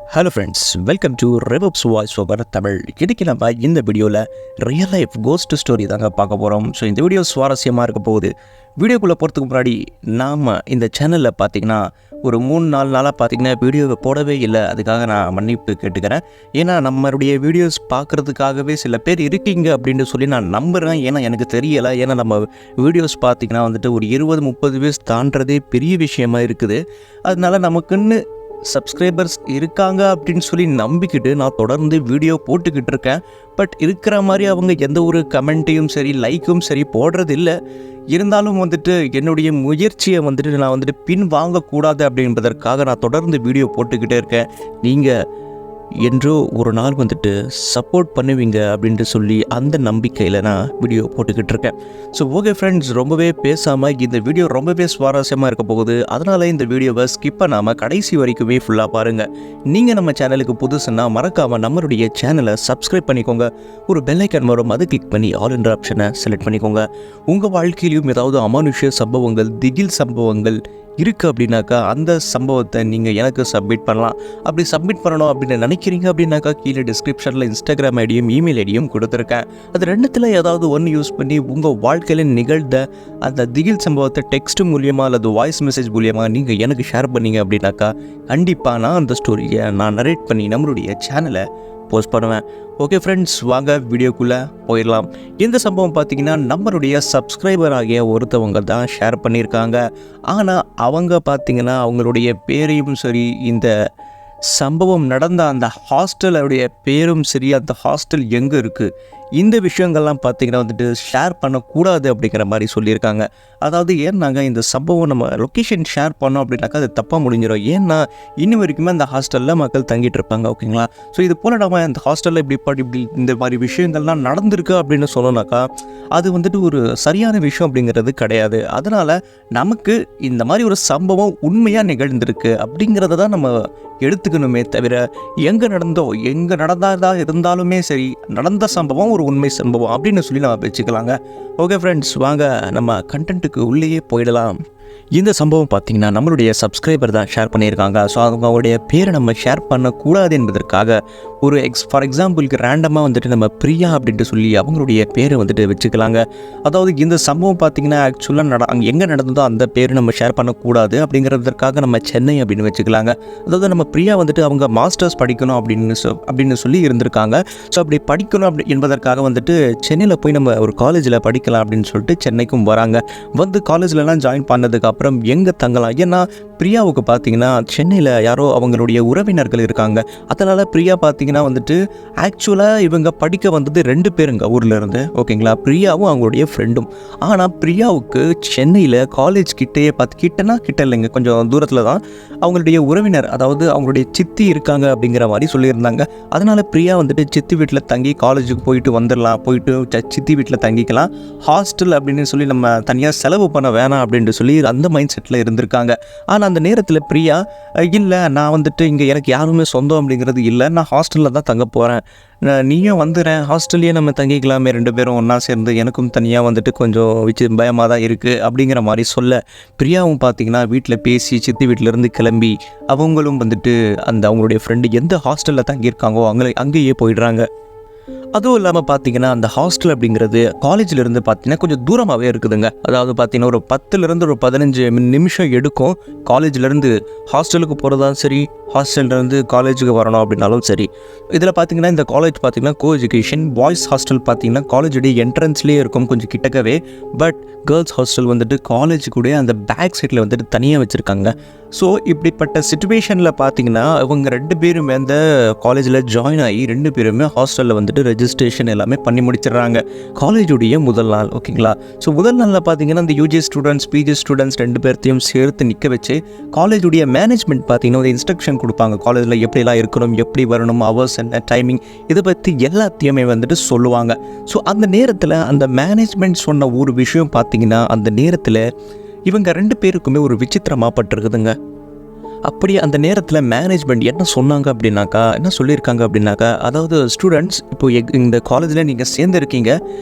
Hello friends, welcome to ரெவப்ஸ் voice over Tamil. இன்றைக்கி நம்ம இந்த வீடியோவில் ரியல் லைஃப் கோஸ்ட் ஸ்டோரி தாங்க பார்க்க போகிறோம். ஸோ இந்த வீடியோ சுவாரஸ்யமாக இருக்க போகுது. வீடியோக்குள்ளே போகிறதுக்கு முன்னாடி நாம் இந்த சேனலில் பார்த்திங்கன்னா ஒரு 3-4 நாளாக பார்த்திங்கன்னா வீடியோவை போடவே இல்லை. அதுக்காக நான் மன்னிப்பு கேட்டுக்கிறேன். ஏன்னா நம்மளுடைய வீடியோஸ் பார்க்குறதுக்காகவே சில பேர் இருக்கீங்க அப்படின்னு சொல்லி நான் நம்புகிறேன். ஏன்னா எனக்கு தெரியலை. ஏன்னா நம்ம வீடியோஸ் பார்த்திங்கன்னா வந்துட்டு ஒரு 20-30 வயசு தாண்டதே பெரிய விஷயமா இருக்குது. அதனால நமக்குன்னு சப்ஸ்கிரைபர்ஸ் இருக்காங்க அப்படின்னு சொல்லி நம்பிக்கிட்டு நான் தொடர்ந்து வீடியோ போட்டுக்கிட்டு இருக்கேன். பட் இருக்கிற மாதிரி அவங்க எந்த ஒரு கமெண்ட்டையும் சரி லைக்கும் சரி போடுறது இல்லை. இருந்தாலும் வந்துட்டு என்னுடைய முயற்சியை வந்துட்டு நான் வந்துட்டு பின் வாங்கக்கூடாது அப்படின்றதற்காக நான் தொடர்ந்து வீடியோ போட்டுக்கிட்டே இருக்கேன். நீங்கள் என்றோ ஒரு நாள் வந்துட்டு சப்போர்ட் பண்ணுவீங்க அப்படின்ட்டு சொல்லி அந்த நம்பிக்கையில் நான் வீடியோ போட்டுக்கிட்டு இருக்கேன். ஸோ ஓகே ஃப்ரெண்ட்ஸ், ரொம்பவே பேசாமல் இந்த வீடியோ ரொம்பவே சுவாரஸ்யமாக இருக்க போகுது. அதனால் இந்த வீடியோவை ஸ்கிப் பண்ணாமல் கடைசி வரைக்குமே ஃபுல்லாக பாருங்கள். நீங்கள் நம்ம சேனலுக்கு புதுசுன்னா மறக்காமல் நம்மளுடைய சேனலை சப்ஸ்கிரைப் பண்ணிக்கோங்க. ஒரு பெல் ஐக்கான் வரும், அதை கிளிக் பண்ணி ஆல் என்ற ஆப்ஷனை செலக்ட் பண்ணிக்கோங்க. உங்கள் வாழ்க்கையிலையும் ஏதாவது அமானுஷ்ய சம்பவங்கள், திகில் சம்பவங்கள் இருக்குது அப்படின்னாக்கா அந்த சம்பவத்தை நீங்கள் எனக்கு சப்மிட் பண்ணலாம். அப்படி சப்மிட் பண்ணணும் அப்படின்னு நினைக்கிறீங்க அப்படின்னாக்கா கீழே டிஸ்கிரிப்ஷனில் இன்ஸ்டாகிராம் ஐடியும் இமெயில் ஐடியும் கொடுத்துருக்கேன். அது ரெண்டுத்தில் ஏதாவது ஒன்று யூஸ் பண்ணி உங்கள் வாழ்க்கையில் நிகழ்ந்த அந்த திகில் சம்பவத்தை டெக்ஸ்ட் மூலியமாக அல்லது வாய்ஸ் மெசேஜ் மூலியமாக நீங்கள் எனக்கு ஷேர் பண்ணீங்க அப்படின்னாக்கா கண்டிப்பாக நான் அந்த ஸ்டோரியை நான் நரேட் பண்ணி நம்மளுடைய சேனலை போஸ்ட் பண்ணுவேன். ஓகே ஃப்ரெண்ட்ஸ், வாங்க வீடியோக்குள்ளே போயிடலாம். இந்த சம்பவம் பார்த்திங்கன்னா நம்மளுடைய சப்ஸ்கிரைபர் ஆகிய ஒருத்தவங்க தான் ஷேர் பண்ணியிருக்காங்க. ஆனால் அவங்க பார்த்திங்கன்னா அவங்களுடைய பேரையும் சரி, இந்த சம்பவம் நடந்த அந்த ஹாஸ்டலுடைய பேரும் சரி, அந்த ஹாஸ்டல் எங்கே இருக்குது, இந்த விஷயங்கள்லாம் பார்த்திங்கன்னா வந்துட்டு ஷேர் பண்ணக்கூடாது அப்படிங்கிற மாதிரி சொல்லியிருக்காங்க. அதாவது ஏன்னாங்க இந்த சம்பவம் நம்ம லொக்கேஷன் ஷேர் பண்ணோம் அப்படின்னாக்கா அது தப்பாக முடிஞ்சிடும். ஏன்னா இன்னும் வரைக்குமே அந்த ஹாஸ்டலில் மக்கள் தங்கிட்டு இருப்பாங்க. ஓகேங்களா? ஸோ இது போல் நம்ம அந்த ஹாஸ்டலில் இப்படி இந்த மாதிரி விஷயங்கள்லாம் நடந்திருக்கு அப்படின்னு சொன்னோன்னாக்கா அது வந்துட்டு ஒரு சரியான விஷயம் அப்படிங்கிறது கிடையாது. அதனால் நமக்கு இந்த மாதிரி ஒரு சம்பவம் உண்மையாக நிகழ்ந்திருக்கு அப்படிங்கிறத தான் நம்ம எடுத்துக்கணுமே தவிர எங்கே நடந்ததா இருந்தாலுமே சரி, நடந்த சம்பவம் ஒரு உண்மை சம்பவம் அப்படின்னு சொல்லி நம்ம வச்சுக்கலாங்க. ஓகே ஃப்ரெண்ட்ஸ், வாங்க நம்ம கண்டென்ட்டுக்கு உள்ளேயே போயிடலாம். இந்த சம்பவம் பார்த்திங்கன்னா நம்மளுடைய சப்ஸ்கிரைபர் தான் ஷேர் பண்ணியிருக்காங்க. ஸோ அவங்களுடைய பேரை நம்ம ஷேர் பண்ணக்கூடாது என்பதற்காக ஒரு ஃபார் எக்ஸாம்பிளுக்கு ரேண்டமாக வந்துட்டு நம்ம பிரியா அப்படின்ட்டு சொல்லி அவங்களுடைய பேரை வந்துட்டு வச்சுக்கலாங்க. அதாவது இந்த சம்பவம் பார்த்திங்கன்னா ஆக்சுவலாக அங்கே எங்கே நடந்ததோ அந்த பேர் நம்ம ஷேர் பண்ணக்கூடாது நம்ம சென்னை அப்படின்னு வச்சுக்கலாங்க. அதாவது நம்ம பிரியா வந்துட்டு அவங்க மாஸ்டர்ஸ் படிக்கணும் அப்படின்னு சொல்லி இருந்திருக்காங்க. ஸோ அப்படி படிக்கணும் என்பதற்காக வந்துட்டு சென்னையில் போய் நம்ம ஒரு காலேஜில் படிக்கலாம் அப்படின்னு சொல்லிட்டு சென்னைக்கும் வராங்க. வந்து காலேஜ்லலாம் ஜாயின் பண்ணதுக்கப்புறம் எங்கே தங்கலாம், ஏன்னா பிரியாவுக்கு பார்த்தீங்கன்னா சென்னையில் யாரோ அவங்களுடைய உறவினர்கள் இருக்காங்க. அதனால் பிரியா பார்த்தீங்கன்னா வந்துட்டு ஆக்சுவலாக இவங்க படிக்க வந்தது 2 பேருங்க ஊரில் இருந்து. ஓகேங்களா? பிரியாவும் அவங்களுடைய ஃப்ரெண்டும். ஆனால் பிரியாவுக்கு சென்னையில் காலேஜ் கிட்ட இல்லைங்க, கொஞ்சம் தூரத்தில் தான் அவங்களுடைய உறவினர், அதாவது அவங்களுடைய சித்தி இருக்காங்க அப்படிங்கிற மாதிரி சொல்லியிருந்தாங்க. அதனால் பிரியா வந்துட்டு சித்தி வீட்டில் தங்கி காலேஜுக்கு போயிட்டு வந்துடலாம், போயிட்டு சித்தி வீட்டில் தங்கிக்கலாம், ஹாஸ்டல் அப்படின்னு சொல்லி நம்ம தனியாக செலவு பண்ண வேணாம் அப்படின்ட்டு சொல்லி அந்த மைண்ட் செட்டில் இருந்திருக்காங்க. ஆனால் அந்த நேரத்தில் பிரியா இல்லை, நான் வந்துட்டு இங்கே எனக்கு யாருமே சொந்தம் அப்படிங்கிறது இல்லை, நான் ஹாஸ்டலில் தான் தங்க போகிறேன், நீயும் வந்துடுறேன், ஹாஸ்டல்லையே நம்ம தங்கிக்கலாமே 2 பேரும் ஒன்றா சேர்ந்து, எனக்கும் தனியாக வந்துட்டு கொஞ்சம் பயமாக தான் இருக்குது அப்படிங்கிற மாதிரி சொல்ல, பிரியாவும் பார்த்திங்கன்னா வீட்டில் பேசி சித்தி வீட்டிலேருந்து கிளம்பி அவங்களும் வந்துட்டு அவங்களுடைய ஃப்ரெண்டு எந்த ஹாஸ்டலில் தங்கியிருக்காங்கோ அங்கேயே போயிடுறாங்க. அதுவும் இல்லாமல் பார்த்தீங்கன்னா அந்த ஹாஸ்டல் அப்படிங்கிறது காலேஜிலேருந்து பார்த்தீங்கன்னா கொஞ்சம் தூரமாகவே இருக்குதுங்க. அதாவது பார்த்தீங்கன்னா ஒரு 10லேருந்து ஒரு 15 நிமிஷம் எடுக்கும் காலேஜிலேருந்து ஹாஸ்டலுக்கு போகிறதாலும் சரி, ஹாஸ்டல்லேருந்து காலேஜுக்கு வரணும் அப்படின்னாலும் சரி. இதில் பார்த்தீங்கன்னா இந்த காலேஜ் பார்த்தீங்கன்னா கோ எஜுகேஷன். பாய்ஸ் ஹாஸ்டல் பார்த்தீங்கன்னா காலேஜுடைய என்ட்ரன்ஸ்லேயே இருக்கும், கொஞ்சம் கிட்டக்கவே. பட் கேர்ள்ஸ் ஹாஸ்டல் வந்துட்டு காலேஜுக்குடைய அந்த பேக் சைடில் வந்துட்டு தனியாக வச்சுருக்காங்க. ஸோ இப்படிப்பட்ட சிச்சுவேஷனில் பார்த்தீங்கன்னா இவங்க 2 பேருமே அந்த காலேஜில் ஜாயின் ஆகி 2 பேருமே ஹாஸ்டலில் வந்துட்டு ரெஜிஸ்ட்ரேஷன் எல்லாமே பண்ணி முடிச்சிடுறாங்க காலேஜுடைய முதல் நாள். ஓகேங்களா? ஸோ முதல் நாளில் பார்த்தீங்கன்னா இந்த யூஜி ஸ்டூடெண்ட்ஸ், பிஜி ஸ்டூடெண்ட்ஸ் 2 பேர்த்தையும் சேர்த்து நிற்க வச்சு காலேஜுடைய மேனேஜ்மெண்ட் பார்த்தீங்கன்னா ஒரு இன்ஸ்ட்ரக்ஷன் கொடுப்பாங்க. காலேஜில் எப்படிலாம் இருக்கணும், எப்படி வரணும், ஹவர்ஸ் என்ன, டைமிங், இதை பற்றி எல்லாத்தையுமே வந்துட்டு சொல்லுவாங்க. ஸோ அந்த நேரத்தில் அந்த மேனேஜ்மெண்ட் சொன்ன ஒரு விஷயம் பார்த்தீங்கன்னா அந்த நேரத்தில் இவங்க 2 பேருக்குமே ஒரு விசித்திரமாக பட்டிருக்குதுங்க. அப்படி அந்த நேரத்தில் மேனேஜ்மெண்ட் என்ன சொன்னாங்க அப்படின்னாக்கா, என்ன சொல்லியிருக்காங்க அப்படின்னாக்கா, அதாவது ஸ்டூடெண்ட்ஸ் இப்போ இந்த காலேஜில் நீங்கள் சேர்ந்துருக்கீங்க,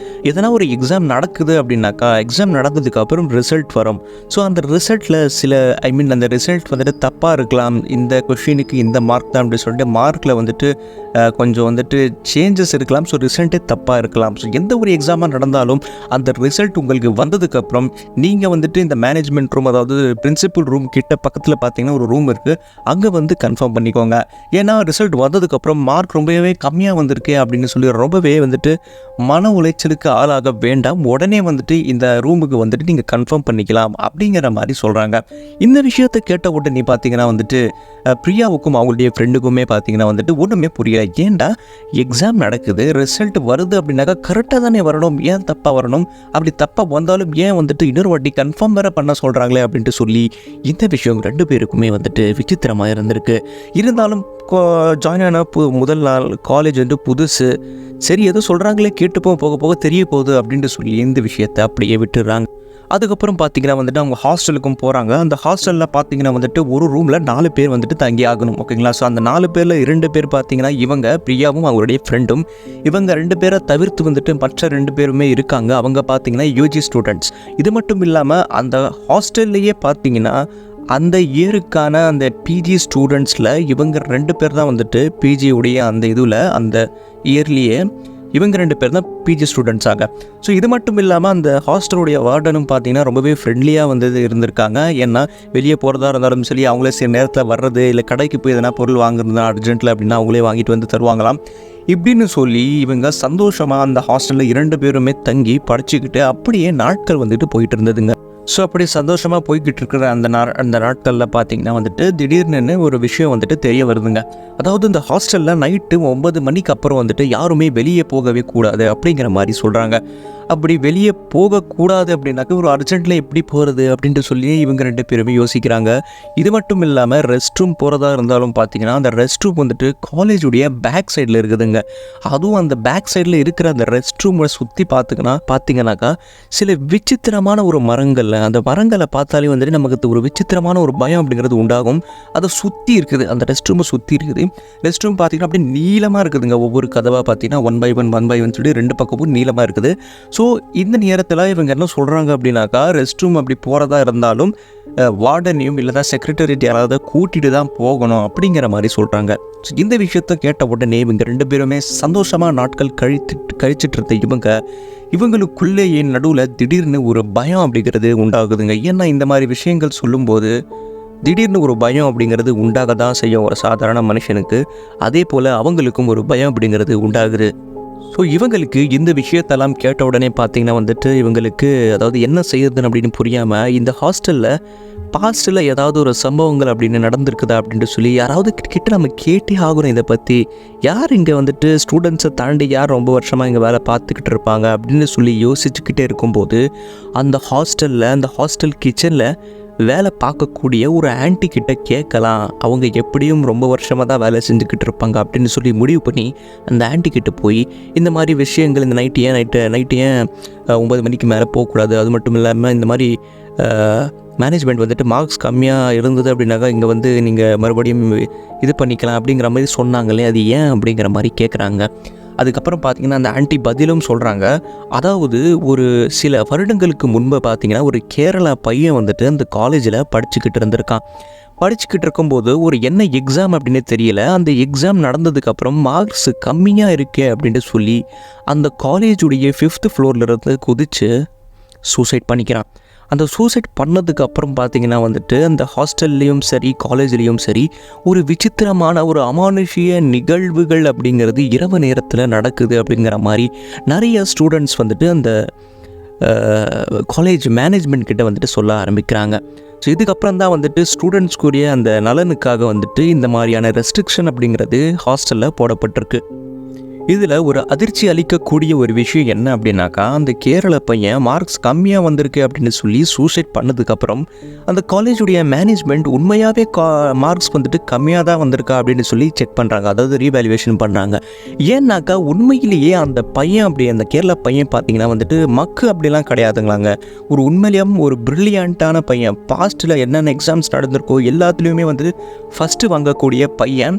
எதனா ஒரு எக்ஸாம் நடக்குது அப்படின்னாக்கா, எக்ஸாம் நடந்ததுக்கப்புறம் ரிசல்ட் வரும். ஸோ அந்த ரிசல்ட்டில் சில அந்த ரிசல்ட் வந்துட்டு தப்பாக இருக்கலாம். இந்த கொஷினுக்கு இந்த மார்க் தான் அப்படின்னு சொல்லிட்டு மார்க்கில் வந்துட்டு கொஞ்சம் வந்துட்டு சேஞ்சஸ் இருக்கலாம். ஸோ ரிசல்ட்டே தப்பாக இருக்கலாம். ஸோ எந்த ஒரு எக்ஸாமாக நடந்தாலும் அந்த ரிசல்ட் உங்களுக்கு வந்ததுக்கப்புறம் நீங்கள் வந்துட்டு இந்த மேனேஜ்மெண்ட் ரூம், அதாவது பிரின்சிபல் ரூம் கிட்ட பக்கத்தில் பார்த்தீங்கன்னா ஒரு ரூம் இருக்குது, அங்கே வந்து கன்ஃபார்ம் பண்ணிக்கோங்க. ஏன்னா ரிசல்ட் வந்ததுக்கப்புறம் மார்க் ரொம்பவே கம்மியாக வந்திருக்கு அப்படின்னு சொல்லி ரொம்பவே வந்துட்டு மன உளைச்சலுக்கு ஆளாக வேண்டாம். உடனே வந்துட்டு இந்த ரூமுக்கு வந்துட்டு நீங்கள் கன்ஃபார்ம் பண்ணிக்கலாம் அப்படிங்கிற மாதிரி சொல்கிறாங்க. இந்த விஷயத்தை கேட்ட உடனே பார்த்தீங்கன்னா வந்துட்டு பிரியாவுக்கும் அவங்களுடைய ஃப்ரெண்டுக்குமே பார்த்தீங்கன்னா வந்துட்டு ஒன்றுமே புரியல. ஏன்டா எக்ஸாம் நடக்குது, ரிசல்ட் வருது அப்படின்னாக்கா கரெக்டாக தானே வரணும், ஏன் தப்பாக வரணும், அப்படி தப்பாக வந்தாலும் ஏன் வந்துட்டு இன்னொரு வாட்டி கன்ஃபார்ம் வேறு பண்ண சொல்கிறாங்களே அப்படின்ட்டு சொல்லி இந்த விஷயம் ரெண்டு பேருக்குமே வந்துட்டு விசித்திரமாக இருந்திருக்கு. இருந்தாலும் ஜாயின் ஆன முதல் நாள் காலேஜ் வந்து புதுசு, சரி ஏதோ சொல்கிறாங்களே கேட்டுப்போம், போக போக தெரிய போகுது அப்படின்ட்டு சொல்லி இந்த விஷயத்தை அப்படியே விட்டுடுறாங்க. அதுக்கப்புறம் பார்த்தீங்கன்னா வந்துட்டு அவங்க ஹாஸ்டலுக்கும் போகிறாங்க. அந்த ஹாஸ்டலில் பார்த்தீங்கன்னா வந்துட்டு ஒரு ரூமில் 4 பேர் வந்துட்டு தங்கி ஆகணும், ஓகேங்களா. ஸோ அந்த 4 பேரில் 2 பேர் பார்த்தீங்கன்னா இவங்க பிரியாவும் அவங்களுடைய ஃப்ரெண்டும், இவங்க 2 பேரை தவிர்த்து வந்துட்டு மற்ற 2 பேருமே இருக்காங்க. அவங்க பார்த்தீங்கன்னா யூஜி ஸ்டூடெண்ட்ஸ். இது மட்டும் இல்லாமல் அந்த ஹாஸ்டல்லையே பார்த்தீங்கன்னா அந்த இயருக்கான அந்த பிஜி ஸ்டூடெண்ட்ஸில் இவங்க 2 பேர் தான் வந்துட்டு பிஜியுடைய அந்த இதில் அந்த இயர்லேயே இவங்க 2 பேர் தான் பிஜி ஸ்டூடெண்ட்ஸாக. ஸோ இது மட்டும் இல்லாமல் அந்த ஹாஸ்டலுடைய வார்டனும் பார்த்தீங்கன்னா ரொம்பவே ஃப்ரெண்ட்லியாக வந்து இருந்திருக்காங்க. ஏன்னா வெளியே போகிறதா இருந்தாலும் சரி, அவங்களே சில நேரத்தில் வர்றது, இல்லை கடைக்கு போய் எதனா பொருள் வாங்குறதுனா அர்ஜென்ட்டில் அப்படின்னா அவங்களே வாங்கிட்டு வந்து தருவாங்களாம். இப்படின்னு சொல்லி இவங்க சந்தோஷமாக அந்த ஹாஸ்டலில் 2 பேருமே தங்கி படிச்சுக்கிட்டு அப்படியே நாட்கள் வந்துட்டு போயிட்டு இருந்ததுங்க. ஸோ அப்படி சந்தோஷமாக போய்கிட்டு இருக்கிற அந்த நாட்களில் பார்த்தீங்கன்னா வந்துட்டு திடீர்னு ஒரு விஷயம் வந்துட்டு தெரிய வருதுங்க. அதாவது இந்த ஹாஸ்டலில் நைட்டு 9 மணிக்கு அப்புறம் வந்துட்டு யாருமே வெளியே போகவே கூடாது அப்படிங்கிற மாதிரி சொல்கிறாங்க. அப்படி வெளியே போகக்கூடாது அப்படின்னாக்க ஒரு அர்ஜென்ட்டில் எப்படி போகிறது அப்படின்ட்டு சொல்லி இவங்க 2 பேருமே யோசிக்கிறாங்க. இது மட்டும் இல்லாமல் ரெஸ்ட் ரூம் போகிறதா இருந்தாலும் பார்த்தீங்கன்னா அந்த ரெஸ்ட் ரூம் வந்துட்டு காலேஜுடைய பேக் சைடில் இருக்குதுங்க. அதுவும் அந்த பேக் சைடில் இருக்கிற அந்த ரெஸ்ட் ரூமை சுற்றி பார்த்தீங்கன்னாக்கா சில விசித்திரமான ஒரு மரங்கள், அந்த மரங்களை பார்த்தாலே வந்துட்டு நமக்கு ஒரு விசித்திரமான ஒரு பயம் அப்படிங்கிறது உண்டாகும். அதை சுற்றி இருக்குது, அந்த ரெஸ்ட் ரூமை சுற்றி இருக்குது. ரெஸ்ட் ரூம் பார்த்தீங்கன்னா அப்படியே நீளமாக இருக்குதுங்க. ஒவ்வொரு கதவாக பார்த்தீங்கன்னா 1 by 1 சொல்லி 2 பக்கமும் நீளமாக இருக்குது. ஸோ இந்த நேரத்தில் இவங்க என்ன சொல்கிறாங்க அப்படின்னாக்கா, ரெஸ்ட் ரூம் அப்படி போகிறதா இருந்தாலும் வார்டனையும் இல்லைனா செக்ரட்டரியேட் யாராவது கூட்டிகிட்டு தான் போகணும் அப்படிங்கிற மாதிரி சொல்கிறாங்க. ஸோ இந்த விஷயத்த கேட்ட உடனே இவங்க 2 பேருமே சந்தோஷமாக நாட்கள் கழிச்சிட்டு இருந்த இவங்களுக்குள்ளேயே நடுவில் திடீர்னு ஒரு பயம் அப்படிங்கிறது உண்டாகுதுங்க. ஏன்னா இந்த மாதிரி விஷயங்கள் சொல்லும்போது திடீர்னு ஒரு பயம் அப்படிங்கிறது உண்டாக தான் செய்யும் ஒரு சாதாரண மனுஷனுக்கு. அதே போல் அவங்களுக்கும் ஒரு பயம் அப்படிங்கிறது உண்டாகுது. ஸோ இவங்களுக்கு இந்த விஷயத்தெல்லாம் கேட்ட உடனே பார்த்திங்கன்னா வந்துட்டு இவங்களுக்கு அதாவது என்ன செய்யறதுன்னு அப்படின்னு புரியாமல் இந்த ஹாஸ்டலில் பாஸ்ட்டில் ஏதாவது ஒரு சம்பவங்கள் அப்படின்னு நடந்திருக்குதா அப்படின்ட்டு சொல்லி யாராவது கிட்ட நம்ம கேட்டே ஆகணும். இதை பற்றி யார் இங்கே வந்துட்டு ஸ்டூடெண்ட்ஸை தாண்டி யார் ரொம்ப வருஷமாக இங்கே வேலை பார்த்துக்கிட்டு இருப்பாங்க அப்படின்னு சொல்லி யோசிச்சுக்கிட்டே இருக்கும்போது அந்த ஹாஸ்டல் கிச்சனில் வேலை பார்க்கக்கூடிய ஒரு ஆன்ட்டி கிட்ட கேட்கலாம், அவங்க எப்படியும் ரொம்ப வருஷமாக தான் வேலை செஞ்சுக்கிட்டு இருப்பாங்க அப்படின்னு சொல்லி முடிவு பண்ணி அந்த ஆன்ட்டி கிட்ட போய் இந்த மாதிரி விஷயங்கள், இந்த நைட்டு ஏன் 9 மணிக்கு மேலே போகக்கூடாது, அது மட்டும் இல்லாமல் இந்த மாதிரி மேனேஜ்மெண்ட் வந்துட்டு மார்க்ஸ் கம்மியாக இருந்தது அப்படின்னாக்கா இங்கே வந்து நீங்கள் மறுபடியும் இது பண்ணிக்கலாம் அப்படிங்கிற மாதிரி சொன்னாங்களே, அது ஏன் அப்படிங்கிற மாதிரி கேட்குறாங்க. அதுக்கப்புறம் பார்த்திங்கன்னா அந்த ஆன்ட்டி பதிலும் சொல்கிறாங்க. அதாவது ஒரு சில வருடங்களுக்கு முன்பு பார்த்திங்கன்னா ஒரு கேரளா பையன் வந்துட்டு அந்த காலேஜில் படிச்சுக்கிட்டு இருக்கும்போது ஒரு என்ன எக்ஸாம் அப்படின்னு தெரியல, அந்த எக்ஸாம் நடந்ததுக்கப்புறம் மார்க்ஸ் கம்மியாக இருக்கே அப்படின்ட்டு சொல்லி அந்த காலேஜுடைய 5th ஃப்ளோர்லேருந்து குதித்து சூசைட் பண்ணிக்கிறான். அந்த சூசைட் பண்ணதுக்கு அப்புறம் பார்த்திங்கன்னா வந்துட்டு அந்த ஹாஸ்டல்லையும் சரி காலேஜ்லேயும் சரி ஒரு விசித்திரமான ஒரு அமானுஷிய நிகழ்வுகள் அப்படிங்கிறது இரவு நேரத்தில் நடக்குது அப்படிங்கிற மாதிரி நிறைய ஸ்டூடெண்ட்ஸ் வந்துட்டு அந்த காலேஜ் மேனேஜ்மெண்ட் கிட்ட வந்துட்டு சொல்ல ஆரம்பிக்கிறாங்க. ஸோ இதுக்கப்புறம் தான் வந்துட்டு ஸ்டூடெண்ட்ஸ்க்குரிய அந்த நலனுக்காக வந்துட்டு இந்த மாதிரியான ரெஸ்ட்ரிக்ஷன் அப்படிங்கிறது ஹாஸ்டலில் போடப்பட்டிருக்கு. இதில் ஒரு அதிர்ச்சி அளிக்கக்கூடிய ஒரு விஷயம் என்ன அப்படின்னாக்கா, அந்த கேரள பையன் மார்க்ஸ் கம்மியாக வந்திருக்கு அப்படின்னு சொல்லி சூசைட் பண்ணதுக்கப்புறம் அந்த காலேஜுடைய மேனேஜ்மெண்ட் உண்மையாகவே மார்க்ஸ் வந்துட்டு கம்மியாக தான் வந்திருக்கா அப்படின்னு சொல்லி செக் பண்ணுறாங்க, அதாவது ரீவேல்யூவேஷன் பண்ணுறாங்க. ஏன்னாக்கா உண்மையிலேயே அந்த பையன் அந்த கேரள பையன் பார்த்தீங்கன்னா வந்துட்டு மக்கு அப்படிலாம் கிடையாதுங்களாங்க. ஒரு உண்மையிலேயும் ஒரு பிரில்லியண்ட்டான பையன். பாஸ்ட்டில் என்னென்ன எக்ஸாம்ஸ் நடந்திருக்கோ எல்லாத்துலேயுமே வந்துட்டு ஃபஸ்ட்டு வாங்கக்கூடிய பையன்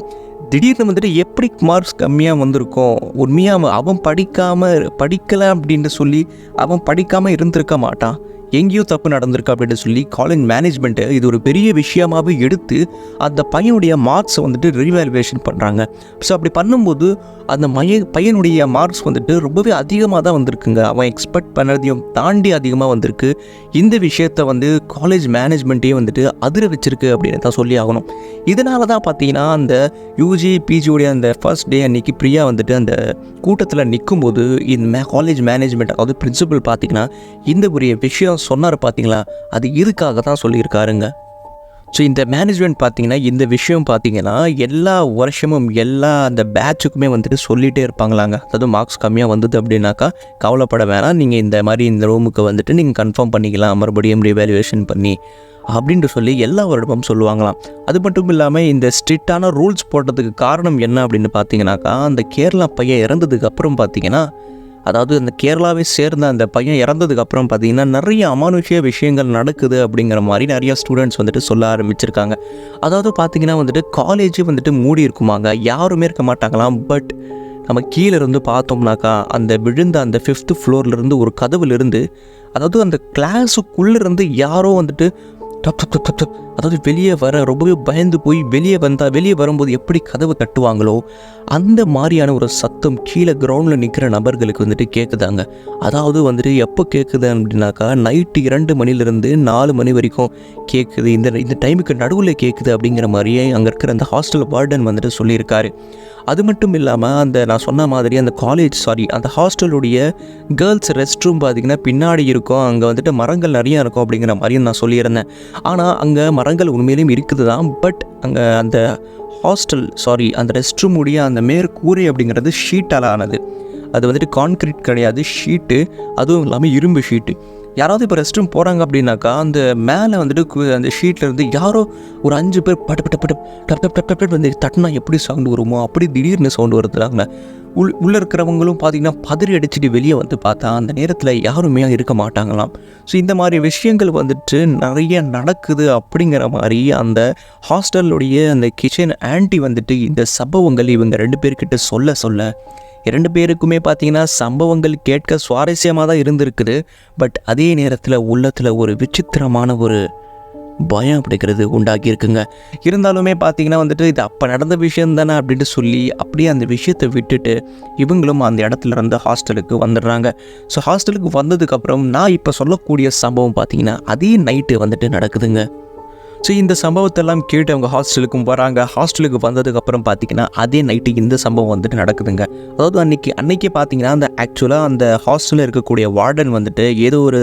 திடீர்னு வந்துட்டு எப்படி மார்க்ஸ் கம்மியாக வந்திருக்கும். உண்மையாக அவன் படிக்கலை அப்படின்னு சொல்லி அவன் படிக்காமல் இருந்திருக்க மாட்டான். எங்கேயோ தப்பு நடந்திருக்கு அப்படின்னு சொல்லி காலேஜ் மேனேஜ்மெண்ட்டு இது ஒரு பெரிய விஷயமாகவே எடுத்து அந்த பையனுடைய மார்க்ஸை வந்துட்டு ரீவேல்யூவேஷன் பண்ணுறாங்க. ஸோ அப்படி பண்ணும்போது அந்த பையனுடைய மார்க்ஸ் வந்துட்டு ரொம்பவே அதிகமாக தான் வந்திருக்குங்க. அவன் எக்ஸ்பெக்ட் பண்ணதையும் தாண்டி அதிகமாக வந்திருக்கு. இந்த விஷயத்தை வந்து காலேஜ் மேனேஜ்மெண்ட்டே வந்துட்டு அதிர வச்சிருக்கு அப்படின்னு தான் சொல்லி ஆகணும். இதனால தான் பார்த்தீங்கன்னா அந்த யூஜி பிஜியோடைய அந்த ஃபர்ஸ்ட் டே அன்றைக்கி பிரியா வந்துட்டு அந்த கூட்டத்தில் நிற்கும்போது இந்த காலேஜ் மேனேஜ்மெண்ட் அதாவது பிரின்சிபல் பார்த்திங்கன்னா இந்த ஒரு விஷயம் சொன்னார் பார்த்தீங்களா, அது இதுக்காக தான் சொல்லியிருக்காருங்க. ஸோ இந்த மேனேஜ்மெண்ட் பார்த்திங்கன்னா இந்த விஷயம் பார்த்திங்கன்னா எல்லா வருஷமும் எல்லா அந்த பேட்சுக்குமே வந்துட்டு சொல்லிகிட்டே இருப்பாங்களாங்க. அதாவது மார்க்ஸ் கம்மியாக வந்தது அப்படின்னாக்கா கவலைப்பட வேணாம், நீங்கள் இந்த ரூமுக்கு வந்துட்டு நீங்கள் கன்ஃபார்ம் பண்ணிக்கலாம் மறுபடியும் ரீவேல்யூவேஷன் பண்ணி அப்படின்ட்டு சொல்லி எல்லா வருடமும் சொல்லுவாங்களாம். அது மட்டும் இல்லாமல் இந்த ஸ்ட்ரிக்டான ரூல்ஸ் போட்டதுக்கு காரணம் என்ன அப்படின்னு பார்த்தீங்கன்னாக்கா, அந்த கேரளா பையன் இறந்ததுக்கு அப்புறம் பார்த்தீங்கன்னா, அதாவது அந்த கேரளாவை சேர்ந்த அந்த பையன் இறந்ததுக்கப்புறம் பார்த்திங்கன்னா நிறைய அமானுஷ்ய விஷயங்கள் நடக்குது அப்படிங்கிற மாதிரி நிறையா ஸ்டூடெண்ட்ஸ் வந்துட்டு சொல்ல ஆரம்பிச்சிருக்காங்க. அதாவது பார்த்திங்கன்னா வந்துட்டு காலேஜே வந்துட்டு மூடி இருக்குமாங்க, யாருமே இருக்க மாட்டாங்களாம். பட் நம்ம கீழே இருந்து பார்த்தோம்னாக்கா அந்த விழுந்த அந்த 5th ஃப்ளோர்லேருந்து ஒரு கதவுலேருந்து, அதாவது அந்த கிளாஸுக்குள்ளேருந்து யாரோ வந்துட்டு டப் டப் டப் டப் டப் அதாவது வெளியே வர ரொம்பவே பயந்து போய் வெளியே வரும்போது எப்படி கதவு தட்டுவாங்களோ அந்த மாதிரியான ஒரு சத்தம் கீழே கிரவுண்டில் நிற்கிற நபர்களுக்கு வந்துட்டு கேட்குதாங்க. அதாவது வந்துட்டு எப்போ கேட்குது அப்படின்னாக்கா நைட்டு 2 மணிலேருந்து 4 மணி வரைக்கும் கேட்குது. இந்த டைமுக்கு நடுவில் கேட்குது அப்படிங்கிற மாதிரியே அங்கே இருக்கிற அந்த ஹாஸ்டல் வார்டன் வந்துட்டு சொல்லியிருக்காரு. அது மட்டும் இல்லாமல் நான் சொன்ன மாதிரி அந்த ஹாஸ்டலுடைய கேர்ள்ஸ் ரெஸ்ட் ரூம் பார்த்திங்கன்னா பின்னாடி இருக்கும். அங்கே வந்துட்டு மரங்கள் நிறையா இருக்கும் அப்படிங்கிற மாதிரியும் நான் சொல்லியிருந்தேன். ஆனால் அங்கே மரங்கள் உண்மையிலேயும் இருக்குது தான். பட் அங்கே அந்த அந்த ரெஸ்ட் ரூமுடைய அந்த மேற்கூரை அப்படிங்கிறது ஷீட்டால் ஆனது. அது வந்துட்டு கான்கிரீட் கிடையாது, ஷீட்டு. அதுவும் இல்லாமல் இரும்பு ஷீட்டு. யாராவது இப்போ ரெஸ்ட் ரூம் போகிறாங்க அப்படின்னாக்கா அந்த மேலே வந்துட்டு அந்த ஷீட்டில் இருந்து யாரோ ஒரு 5 பேர் பட்டு வந்து தட்டினா எப்படி சவுண்டு வருமோ அப்படி திடீர்னு சவுண்டு வருதுறாங்க. உள்ளே இருக்கிறவங்களும் பார்த்திங்கன்னா பதறி அடிச்சுட்டு வெளியே வந்து பார்த்தா அந்த நேரத்தில் யாருமே இருக்க மாட்டாங்களாம். ஸோ இந்த மாதிரி விஷயங்கள் வந்துட்டு நிறைய நடக்குது அப்படிங்கிற மாதிரி அந்த ஹாஸ்டலுடைய அந்த கிச்சன் ஆன்ட்டி வந்துட்டு இந்த சம்பவங்கள் இவங்க 2 பேர்கிட்ட சொல்ல 2 பேருக்குமே பார்த்திங்கன்னா சம்பவங்கள் கேட்க சுவாரஸ்யமாக தான் இருந்திருக்குது. பட் அதே நேரத்தில் உள்ளத்தில் ஒரு விசித்திரமான ஒரு பயம் அப்படிங்கிறது உண்டாக்கியிருக்குங்க. இருந்தாலுமே பார்த்திங்கன்னா வந்துட்டு இது அப்போ நடந்த விஷயம் தானே அப்படின்ட்டு சொல்லி அப்படியே அந்த விஷயத்தை விட்டுட்டு இவங்களும் அந்த இடத்துல இருந்து ஹாஸ்டலுக்கு வந்துடுறாங்க. ஸோ ஹாஸ்டலுக்கு வந்ததுக்கப்புறம் நான் இப்போ சொல்லக்கூடிய சம்பவம் பார்த்திங்கன்னா அதே நைட்டு வந்துட்டு நடக்குதுங்க. ஸோ இந்த சம்பவத்தெல்லாம் கேட்டு அவங்க ஹாஸ்டலுக்கும் வராங்க. ஹாஸ்டலுக்கு வந்ததுக்கப்புறம் பார்த்திங்கன்னா அதே நைட்டு இந்த சம்பவம் வந்துட்டு நடக்குதுங்க. அதாவது அன்றைக்கே பார்த்திங்கன்னா ஆக்சுவலாக அந்த ஹாஸ்டலில் இருக்கக்கூடிய வார்டன் வந்துட்டு ஏதோ ஒரு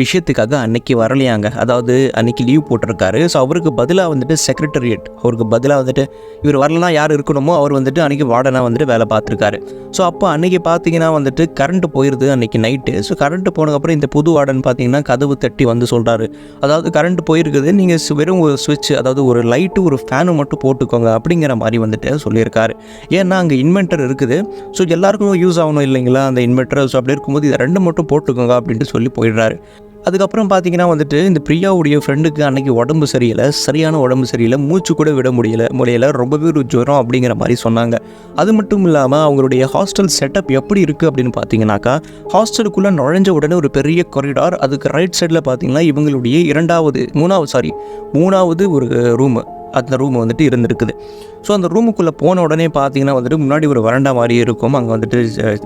விஷயத்துக்காக அன்றைக்கி வரலையாங்க. அதாவது அன்றைக்கி லீவ் போட்டிருக்காரு. ஸோ அவருக்கு பதிலாக வந்துட்டு செக்ரட்டரியேட், அவருக்கு பதிலாக வந்துட்டு இவர் வரலாம் யார் இருக்கணுமோ அவர் வந்துட்டு அன்றைக்கி வார்டனாக வந்துட்டு வேலை பார்த்துருக்காரு. ஸோ அப்போ அன்றைக்கி பார்த்திங்கன்னா வந்துட்டு கரண்ட்டு போயிடுது அன்றைக்கி நைட்டு. ஸோ கரண்ட்டு போனதுக்கப்புறம் இந்த புது வார்டன் பார்த்திங்கன்னா கதவு தட்டி வந்து சொல்கிறாரு, அதாவது கரண்ட்டு போயிருக்குது, நீங்கள் வெறும் ஒரு ஸ்விட்ச், அதாவது ஒரு லைட்டு ஒரு ஃபேனு மட்டும் போட்டுக்கோங்க அப்படிங்கிற மாதிரி வந்துட்டு சொல்லியிருக்காரு. ஏன்னா அங்கே இன்வெர்ட்டர் இருக்குது. ஸோ எல்லாருக்கும் யூஸ் ஆகணும் இல்லைங்களா அந்த இன்வெர்ட்டர். ஸோ அப்படி இருக்கும்போது இதை 2 மட்டும் போட்டுக்கோங்க அப்படின்ட்டு சொல்லி போயிடுறாரு. அதுக்கப்புறம் பார்த்திங்கன்னா வந்துட்டு இந்த பிரியாவுடைய ஃப்ரெண்டுக்கு அன்றைக்கி சரியான உடம்பு சரியில்லை, மூச்சு கூட விட முடியலை, ரொம்பவே ஒரு ஜுரம் அப்படிங்கிற மாதிரி சொன்னாங்க. அது மட்டும் இல்லாமல் அவங்களுடைய ஹாஸ்டல் செட்டப் எப்படி இருக்குது அப்படின்னு பார்த்தீங்கன்னாக்கா, ஹாஸ்டலுக்குள்ளே நுழைஞ்ச உடனே ஒரு பெரிய கொரிடார், அதுக்கு ரைட் சைடில் பார்த்திங்கன்னா இவங்களுடைய மூணாவது ஒரு ரூமு, அந்த ரூம் வந்துட்டு இருந்திருக்குது. ஸோ அந்த ரூமுக்குள்ளே போன உடனே பார்த்தீங்கன்னா வந்துட்டு முன்னாடி ஒரு வராண்டா மாதிரி இருக்கும். அங்கே வந்துட்டு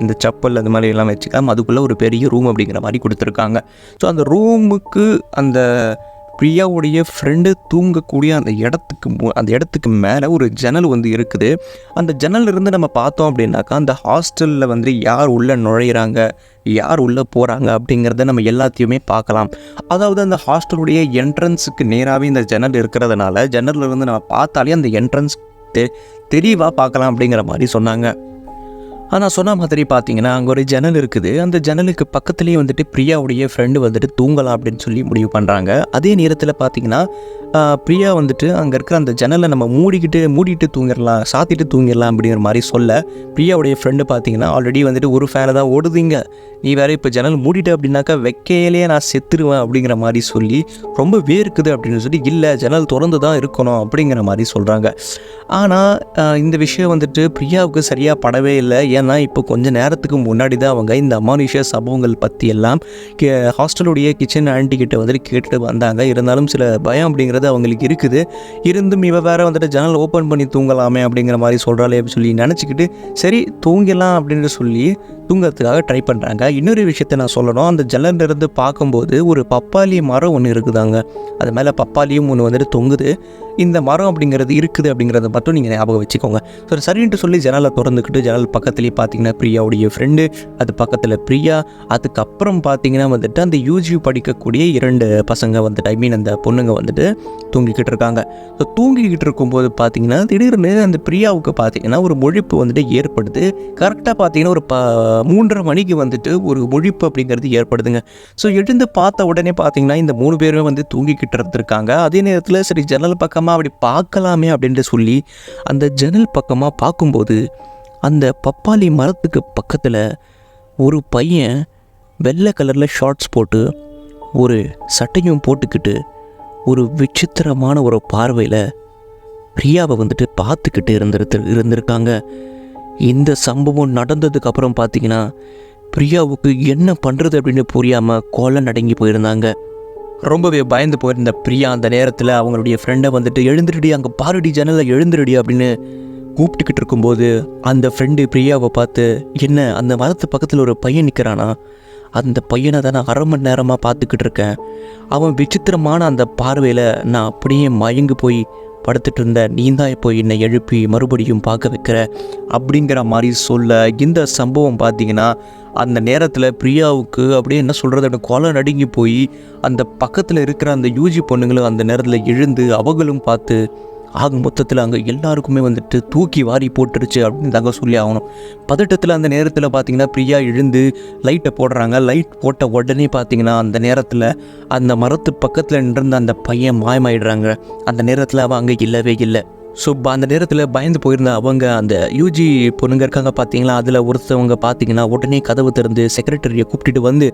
இந்த செப்பல் அந்த மாதிரி எல்லாம் வச்சுக்கலாம். அதுக்குள்ளே ஒரு பெரிய ரூம் அப்படிங்கிற மாதிரி கொடுத்துருக்காங்க. ஸோ அந்த ரூமுக்கு அந்த பிரியாவுடைய ஃப்ரெண்டு தூங்கக்கூடிய அந்த இடத்துக்கு மேலே ஒரு ஜன்னல் வந்து இருக்குது. அந்த ஜன்னலிருந்து நம்ம பார்த்தோம் அப்படின்னாக்கா அந்த ஹாஸ்டலில் வந்து யார் உள்ளே நுழையிறாங்க, யார் உள்ளே போகிறாங்க அப்படிங்கிறத நம்ம எல்லாத்தையுமே பார்க்கலாம். அதாவது அந்த ஹாஸ்டலுடைய என்ட்ரன்ஸுக்கு நேராகவே இந்த ஜன்னல் இருக்கிறதுனால ஜன்னலிருந்து நம்ம பார்த்தாலே அந்த என்ட்ரன்ஸ் தெளிவாக பார்க்கலாம் அப்படிங்கிற மாதிரி சொன்னாங்க. ஆனால் சொன்ன மாதிரி பார்த்தீங்கன்னா அங்கே ஒரு ஜன்னல் இருக்குது. அந்த ஜன்னலுக்கு பக்கத்துலேயே வந்துட்டு பிரியாவுடைய ஃப்ரெண்டு வந்துட்டு தூங்கலாம் அப்படின்னு சொல்லி முடிவு பண்ணுறாங்க. அதே நேரத்தில் பார்த்தீங்கன்னா பிரியா வந்துட்டு அங்கே இருக்கிற அந்த ஜன்னலை நம்ம மூடிட்டு தூங்கிடலாம், சாத்திட்டு தூங்கிடலாம் அப்படிங்கிற மாதிரி சொல்ல, பிரியாவுடைய ஃப்ரெண்டு பார்த்தீங்கன்னா ஆல்ரெடி வந்துட்டு ஒரு ஃபேனை தான் ஓடுதுங்க, நீ வேறு இப்போ ஜன்னல் மூடிட்டு அப்படின்னாக்கா வைக்கையிலே நான் செத்துருவேன் அப்படிங்கிற மாதிரி சொல்லி ரொம்ப வேர்க்குது அப்படின்னு சொல்லி, இல்லை ஜன்னல் திறந்து தான் இருக்கணும் அப்படிங்கிற மாதிரி சொல்கிறாங்க. ஆனால் இந்த விஷயம் வந்துட்டு பிரியாவுக்கு சரியாக படவே இல்லை. ஏன்னா இப்போ கொஞ்சம் நேரத்துக்கு முன்னாடி தான் அவங்க இந்த அமானுஷ்ய சம்பவங்கள் பற்றி எல்லாம் ஹாஸ்டலுடைய கிச்சன் ஆண்டிக்கிட்ட வந்துட்டு கேட்டுட்டு வந்தாங்க. இருந்தாலும் சில பயம் அப்படிங்கிறது அவங்களுக்கு இருக்குது. இருந்தும் இவ வேறு வந்துட்டு ஜன்னல் ஓப்பன் பண்ணி தூங்கலாமே அப்படிங்கிற மாதிரி சொல்கிறாளே அப்படின்னு சொல்லி நினச்சிக்கிட்டு சரி தூங்கலாம் அப்படின்னு சொல்லி தூங்கிறதுக்காக ட்ரை பண்ணுறாங்க. இன்னொரு விஷயத்தை நான் சொல்லணும், அந்த ஜன்னலிருந்து பார்க்கும்போது ஒரு பப்பாளி மரம் ஒன்று இருக்குதாங்க. அது மேலே பப்பாளியும் ஒன்று வந்துட்டு தொங்குது. இந்த மரம் அப்படிங்கிறது இருக்குது அப்படிங்கிறத மட்டும் நீங்கள் ஞாபகம் வச்சுக்கோங்க. ஸோ சரின்ட்டு சொல்லி ஜன்னலை திறந்துக்கிட்டு ஜன்னல் பக்கத்துலேயே பார்த்தீங்கன்னா பிரியாவுடைய ஃப்ரெண்டு, அது பக்கத்தில் பிரியா, அதுக்கப்புறம் பார்த்தீங்கன்னா வந்துட்டு அந்த யூஜி படிக்கக்கூடிய 2 பசங்க வந்துட்டு அந்த பொண்ணுங்க வந்துட்டு தூங்கிக்கிட்டு இருக்காங்க. ஸோ தூங்கிக்கிட்டு இருக்கும்போது பார்த்தீங்கன்னா திடீர்னு அந்த பிரியாவுக்கு பார்த்தீங்கன்னா ஒரு முழிப்பு வந்துட்டு ஏற்படுது. கரெக்டாக பார்த்தீங்கன்னா ஒரு 3:30 மணிக்கு வந்துட்டு ஒரு முழிப்பு அப்படிங்கிறது ஏற்படுதுங்க. ஸோ எழுந்து பார்த்த உடனே பார்த்தீங்கன்னா இந்த 3 பேருமே வந்து தூங்கிக்கிட்டு இருந்திருக்காங்க. அதே நேரத்தில் சரி ஜன்னல் பக்கமாக அப்படி பார்க்கலாமே அப்படின்ட்டு சொல்லி அந்த ஜன்னல் பக்கமாக பார்க்கும்போது அந்த பப்பாளி மரத்துக்கு பக்கத்தில் ஒரு பையன் வெள்ளை கலரில் ஷார்ட்ஸ் போட்டு ஒரு சட்டையும் போட்டுக்கிட்டு ஒரு விசித்திரமான ஒரு பார்வையில் பிரியாவை வந்துட்டு பார்த்துக்கிட்டு இருந்திருக்காங்க. இந்த சம்பவம் நடந்ததுக்கு அப்புறம் பார்த்தீங்கன்னா பிரியாவுக்கு என்ன பண்ணுறது அப்படின்னு புரியாமல் கொலை நடுங்கி போயிருந்தாங்க. ரொம்பவே பயந்து போயிருந்த பிரியா அந்த நேரத்தில் அவங்களுடைய ஃப்ரெண்டை வந்துட்டு எழுந்துருடி, அங்கே பாருடி ஜன்னலில் எழுந்துருடி அப்படின்னு கூப்பிட்டுக்கிட்டு இருக்கும்போது அந்த ஃப்ரெண்டு பிரியாவை பார்த்து, என்ன அந்த மரத்து பக்கத்தில் ஒரு பையன் நிற்கிறானா, அந்த பையனை தான் நான் 1/2 மணி நேரமாக பார்த்துக்கிட்டு இருக்கேன், அவன் விசித்திரமான அந்த பார்வையில் நான் அப்படியே மயங்கி போய் படுத்துட்டு இருந்த, நீ தான் இப்போ என்னை எழுப்பி மறுபடியும் பார்க்க வைக்கிற அப்படிங்கிற மாதிரி சொல்ல, இந்த சம்பவம் பார்த்தீங்கன்னா அந்த நேரத்தில் பிரியாவுக்கு அப்படியே என்ன சொல்கிறது அப்படி கொலை நடுங்கி போய் அந்த பக்கத்தில் இருக்கிற அந்த யூஜி பொண்ணுங்களும் அந்த நேரத்தில் எழுந்து அவங்களும் பார்த்து ஆக மொத்தத்தில் அங்கே எல்லாருக்குமே வந்துட்டு தூக்கி வாரி போட்டுருச்சு அப்படின்னு தாங்க சொல்லி ஆகணும். பதட்டத்தில் அந்த நேரத்தில் பார்த்திங்கன்னா பிரியா எழுந்து லைட்டை போடுறாங்க. லைட் போட்ட உடனே பார்த்திங்கன்னா அந்த நேரத்தில் அந்த மரத்து பக்கத்தில் நின்றிருந்த அந்த பையன் மாயமாயிடுறாங்க. அந்த நேரத்தில் அவன் அங்கே இல்லவே இல்லை. ஸோ அந்த நேரத்தில் பயந்து போயிருந்த அவங்க அந்த யூஜி பொண்ணுங்க இருக்காங்க பார்த்தீங்களா, அதில் ஒருத்தவங்க பார்த்தீங்கன்னா உடனே கதவு திறந்து செக்ரட்டரியை கூப்பிட்டுட்டு வந்து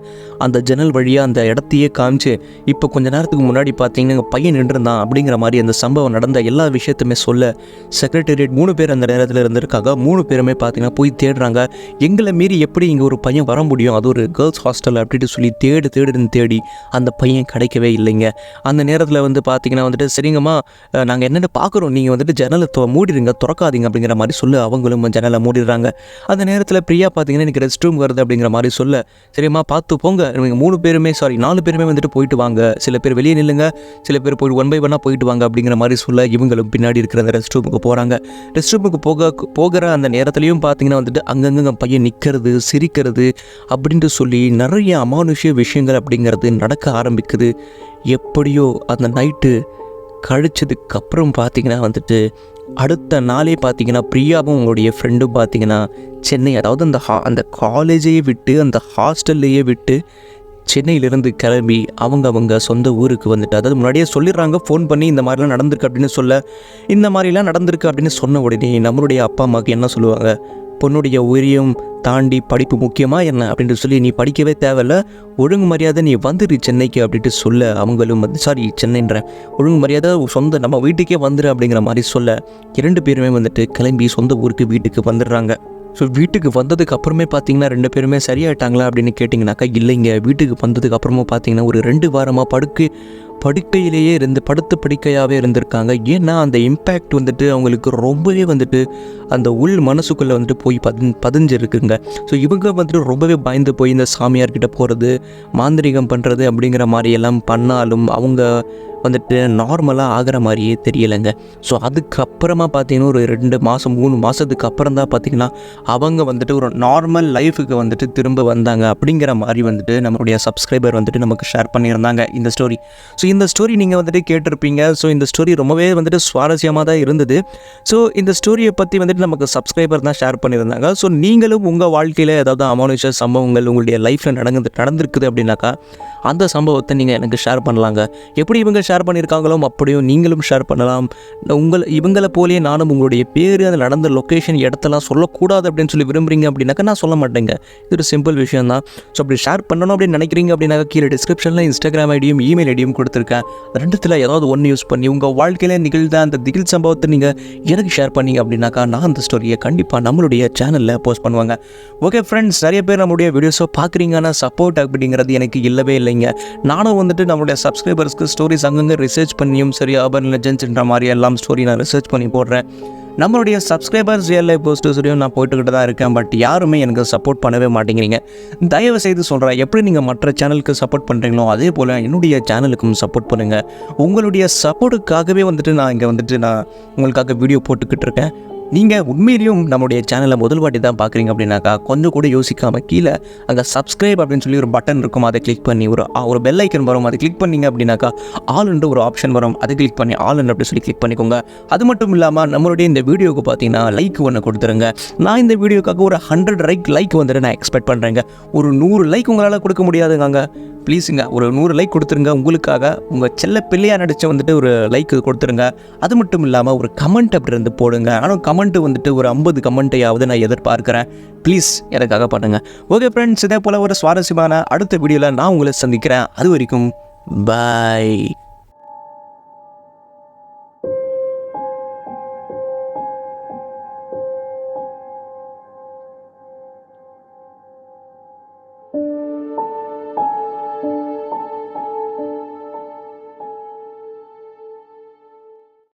அந்த ஜன்னல் வழியாக அந்த இடத்தையே காமிச்சு, இப்போ கொஞ்சம் நேரத்துக்கு முன்னாடி பார்த்தீங்கன்னா பையன் நின்றுருந்தான் அப்படிங்கிற மாதிரி அந்த சம்பவம் நடந்த எல்லா விஷயத்தையுமே சொல்ல, செக்ரட்டரியேட் 3 பேர் அந்த நேரத்தில் இருந்திருக்காங்க. 3 பேருமே பார்த்தீங்கன்னா போய் தேடுறாங்க. எங்களை மீறி எப்படி இங்கே ஒரு பையன் வர முடியும், அது ஒரு கேர்ள்ஸ் ஹாஸ்டல் அப்படின்னு சொல்லி தேடி அந்த பையன் கிடைக்கவே இல்லைங்க. அந்த நேரத்தில் வந்து பார்த்தீங்கன்னா வந்துட்டு சரிங்கம்மா நாங்கள் என்னென்ன பார்க்குறோம், நீங்கள் வந்துட்டு ஜன்னலை மூடிடுங்க, திறக்காதீங்க அப்படிங்கிற மாதிரி சொல்ல அவங்களும் ஜன்னலை மூடிடுறாங்க. அந்த நேரத்தில் பிரியா பார்த்தீங்கன்னா எனக்கு ரெஸ்ட் ரூம் வருது அப்படிங்கிற மாதிரி சொல்ல, சரிம்மா பார்த்து போங்க, நீங்கள் 4 பேருமே வந்துட்டு போயிட்டு வாங்க, சில பேர் வெளியே நில்லுங்க, சில பேர் போய் 1 by 1 போயிட்டு வாங்க அப்படிங்கிற மாதிரி சொல்ல இவங்களும் பின்னாடி இருக்கிற அந்த ரெஸ்ட் ரூமுக்கு போகிறாங்க. ரெஸ்ட் ரூமுக்கு போகிற அந்த நேரத்துலையும் பார்த்தீங்கன்னா வந்துட்டு அங்கங்கே பையன் நிற்கிறது, சிரிக்கிறது அப்படின்ட்டு சொல்லி நிறைய அமானுஷ்ய விஷயங்கள் அப்படிங்கிறது நடக்க ஆரம்பிக்குது. எப்படியோ அந்த நைட்டு கழிச்சதுக்கப்புறம் பார்த்தீங்கன்னா வந்துட்டு அடுத்த நாளே பார்த்தீங்கன்னா பிரியாவும் உங்களுடைய ஃப்ரெண்டும் பார்த்தீங்கன்னா சென்னை, அதாவது அந்த காலேஜையே விட்டு அந்த ஹாஸ்டல்லையே விட்டு சென்னையிலேருந்து கிளம்பி அவங்க சொந்த ஊருக்கு வந்துட்டு, அதாவது முன்னாடியே சொல்லிடுறாங்க ஃபோன் பண்ணி இந்த மாதிரிலாம் நடந்திருக்கு அப்படின்னு சொல்ல, இந்த மாதிரிலாம் நடந்திருக்கு அப்படின்னு சொன்ன உடனே நம்மளுடைய அப்பா அம்மாவுக்கு என்ன சொல்லுவாங்க, பொண்ணுடைய உயிரையும் தாண்டி படிப்பு முக்கியமாக என்ன அப்படின்ட்டு சொல்லி, நீ படிக்கவே தேவையில்ல, ஒழுங்கு மரியாதை நீ வந்துடு சென்னைக்கு அப்படின்ட்டு சொல்ல, அவங்களும் சென்னைன்றேன், ஒழுங்கு மரியாதை சொந்த நம்ம வீட்டுக்கே வந்துடு அப்படிங்கிற மாதிரி சொல்ல 2 பேருமே வந்துட்டு கிளம்பி சொந்த ஊருக்கு வீட்டுக்கு வந்துடுறாங்க. ஸோ வீட்டுக்கு வந்ததுக்கு அப்புறமே பார்த்தீங்கன்னா 2 பேருமே சரியாயிட்டாங்களா அப்படின்னு கேட்டிங்கனாக்கா இல்லைங்க. வீட்டுக்கு வந்ததுக்கு அப்புறமும் பார்த்தீங்கன்னா ஒரு 2 வாரமாக படுக்கையிலேயே படுத்த படுக்கையாகவே இருந்திருக்காங்க. ஏன்னா அந்த இம்பேக்ட் வந்துட்டு அவங்களுக்கு ரொம்பவே வந்துட்டு அந்த உள் மனசுக்குள்ளே வந்துட்டு போய் பதிஞ்சிருக்குங்க. ஸோ இவங்க வந்துட்டு ரொம்பவே பயந்து போய் இந்த சாமியார்கிட்ட போகிறது, மாந்திரிகம் பண்ணுறது அப்படிங்கிற மாதிரி எல்லாம் பண்ணாலும் அவங்க வந்துட்டு நார்மலாக ஆகிற மாதிரியே தெரியலைங்க. ஸோ அதுக்கப்புறமா பார்த்தீங்கன்னா ஒரு 2 மாதம் 3 மாதத்துக்கு அப்புறம் தான் பார்த்திங்கன்னா அவங்க வந்துட்டு ஒரு நார்மல் லைஃபுக்கு வந்துட்டு திரும்ப வந்தாங்க அப்படிங்கிற மாதிரி வந்துட்டு நம்மளுடைய சப்ஸ்கிரைபர் வந்துட்டு நமக்கு ஷேர் பண்ணியிருந்தாங்க இந்த ஸ்டோரி. ஸோ இந்த ஸ்டோரி நீங்கள் வந்துட்டு கேட்டிருப்பீங்க. ஸோ இந்த ஸ்டோரி ரொம்பவே வந்துட்டு சுவாரஸ்யமாக தான் இருந்தது. ஸோ இந்த ஸ்டோரியை பற்றி வந்துட்டு நமக்கு சப்ஸ்கிரைபர் தான் ஷேர் பண்ணியிருந்தாங்க. ஸோ நீங்களும் உங்கள் வாழ்க்கையில் ஏதாவது அமானுஷ சம்பவங்கள் உங்களுடைய லைஃப்பில் நடந்திருக்குது அப்படின்னாக்கா அந்த சம்பவத்தை நீங்கள் எனக்கு ஷேர் பண்ணலாங்க. எப்படி இவங்க ஷேர் பண்ணியிருக்காங்களோ அப்படியும் நீங்களும் ஷேர் பண்ணலாம். இவங்களை போலேயே நானும் உங்களுடைய பேர், அது நடந்த லொக்கேஷன், இடத்தெல்லாம் சொல்லக்கூடாது அப்படின்னு சொல்லி விரும்புகிறீங்க அப்படின்னாக்கா நான் சொல்ல மாட்டேங்க. இது ஒரு சிம்பிள் விஷயம் தான். ஸோ அப்படி ஷேர் பண்ணணும் அப்படின்னு நினைக்கிறீங்க அப்படின்னாக்கா கீழே டிஸ்கிரிப்ஷனில் இன்ஸ்டாகிராம் ஐடியும் இமெயில் ஐடியும் கொடுத்துருக்கேன். ரெண்டுத்தில் ஏதாவது ஒன்று யூஸ் பண்ணி உங்கள் வாழ்க்கையில் நிகழ்ந்த அந்த திகில் சம்பவத்தை நீங்கள் எனக்கு ஷேர் பண்ணீங்க அப்படின்னாக்கா நான் அந்த ஸ்டோரியை கண்டிப்பாக நம்மளுடைய சேனலில் போஸ்ட் பண்ணுவாங்க. ஓகே ஃப்ரெண்ட்ஸ், நிறைய பேர் நம்மளுடைய வீடியோஸை பார்க்குறீங்க. ஆனால் சப்போர்ட் அப்படிங்கிறது எனக்கு இல்லவே இல்லைங்க. நானும் வந்துட்டு நம்மளுடைய சப்ஸ்கிரைபர்ஸ்க்கு ஸ்டோரிஸ் அங்கங்கே ரிசர்ச் பண்ணியும் சரி, அர்பன் லெஜெண்ட்ஸ்ன்ற மாதிரி எல்லாம் ஸ்டோரி நான் ரிசர்ச் பண்ணி போடுறேன். நம்மளுடைய சப்ஸ்கிரைபர்ஸ் ரியல் லைஃப் கோஸ்ட் ஸ்டோரியும் நான் போயிட்டுக்கிட்டு தான் இருக்கேன். பட் யாருமே எனக்கு சப்போர்ட் பண்ணவே மாட்டேங்கிறீங்க. தயவு செய்து சொல்கிறேன், எப்படி நீங்கள் மற்ற சேனலுக்கு சப்போர்ட் பண்ணுறீங்களோ அதே போல் என்னுடைய சேனலுக்கும் சப்போர்ட் பண்ணுங்கள். உங்களுடைய சப்போர்ட்டுக்காகவே வந்துட்டு நான் இங்கே வந்துட்டு நான் உங்களுக்காக வீடியோ போட்டுக்கிட்டு இருக்கேன். நீங்கள் உண்மையிலையும் நம்மளுடைய சேனலை முதல் வாட்டி தான் பார்க்குறீங்க அப்படின்னாக்கா கொஞ்சம் கூட யோசிக்காமல் கீழே அங்கே சப்ஸ்கிரைப் அப்படின்னு சொல்லி ஒரு பட்டன் இருக்கும், அதை கிளிக் பண்ணி ஒரு பெல் ஐக்கன் வரும், அதை கிளிக் பண்ணிங்க அப்படின்னாக்கா ஆல்ன்ற ஒரு ஆப்ஷன் வரும், அதை கிளிக் பண்ணி ஆல்ன்னு அப்படி சொல்லி கிளிக் பண்ணிக்கோங்க. அது மட்டும் இல்லாமல் நம்மளுடைய இந்த வீடியோவுக்கு பார்த்தீங்கன்னா லைக் ஒன்று கொடுத்துருங்க. நான் இந்த வீடியோக்காக ஒரு 100 லைக் வந்துட்டு நான் எக்ஸ்பெக்ட் பண்ணுறேங்க. ஒரு 100 லைக் உங்களால் கொடுக்க முடியாதுங்க. ப்ளீஸுங்க, ஒரு 100 லைக் கொடுத்துருங்க. உங்களுக்காக உங்கள் செல்ல பிள்ளையாக நடித்த வந்துட்டு ஒரு லைக் கொடுத்துருங்க. அது மட்டும் இல்லாமல் ஒரு கமெண்ட் அப்படி இருந்து போடுங்க. ஆனால் கமெண்ட்டு வந்துட்டு ஒரு 50 கமெண்ட்டையாவது நான் எதிர்பார்க்குறேன். ப்ளீஸ் எனக்காக பண்ணுங்கள். ஓகே ஃப்ரெண்ட்ஸ், இதே போல் ஒரு சுவாரஸ்யமான அடுத்த வீடியோவில் நான் உங்களை சந்திக்கிறேன். அது வரைக்கும் பாய்.